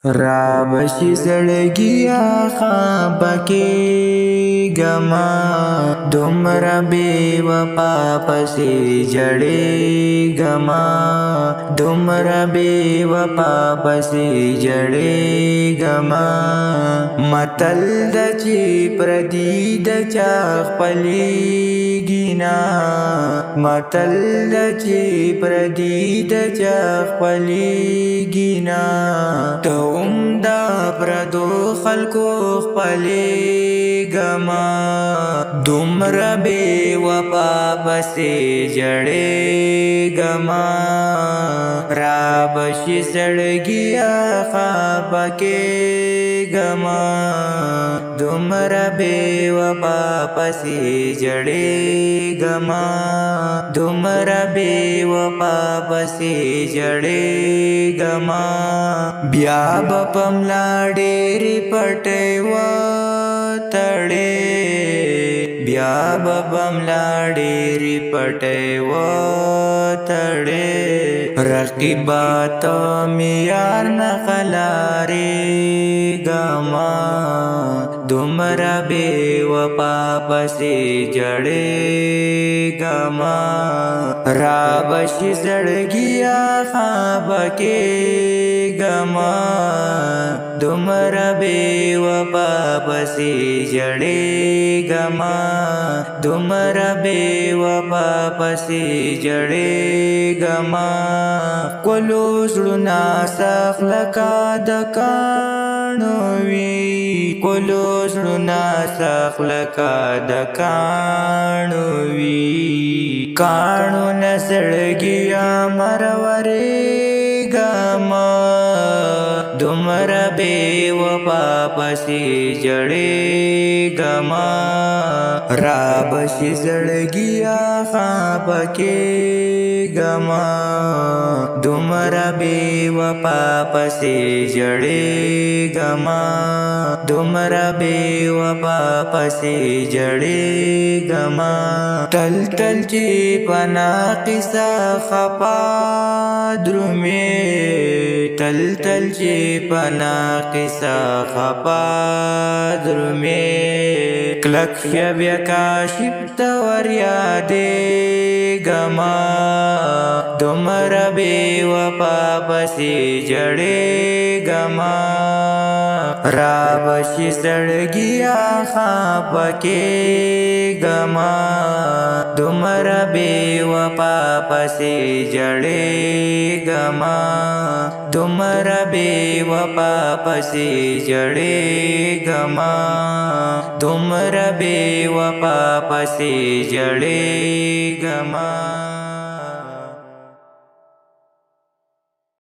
رابشي زړګیا خابکه گما دومره بے وفا پسې جړې گما دومره بے وفا پسې جړې گما متل د چې پردي د چا خپلېږي متل د چې پردي د چا خپلېږي دا پردو خلکو خپلېږما دومره بې وفا پسې جړېږما رابشي زړګیا خفه کېږما دومره بې وفا پسې جړېږما دومره بې وفا پسې جړېږما بیا به په ملا ډېرې پټۍ وتړې بیا به په ملا ډېرې پټۍ وتړې رقیبه ته مې یار نه خلاریږما دومره بې وفا پسې جړېږما رابشي زړګیا خفه کېږما دومره بې وفا پسې جړېږما دومره بې وفا پسې جړېږما کولو زړونه سخت لکه د کاڼو وي کولو زړونه سخت لکه د کاڼو وي کاڼو نه زړګیا مرورېږما دومره بې وفا پسې جړېږما رابشي زړګیا خفه کېږما دومره بې وفا پسې جړېږما دومره بې وفا پسې جړېږما تل تل چې پنا قصه خفا درومې تل تل چې پنا قصه خفا درومې کلک بیا کاشف ته وریادېږما دومره بې وفا پسې جړېږما رابشي زړګیا خفه کېږما دومره بې وفا پسې جړېږما دومره بې وفا پسې جړېږما دومره بې وفا پسې جړېږما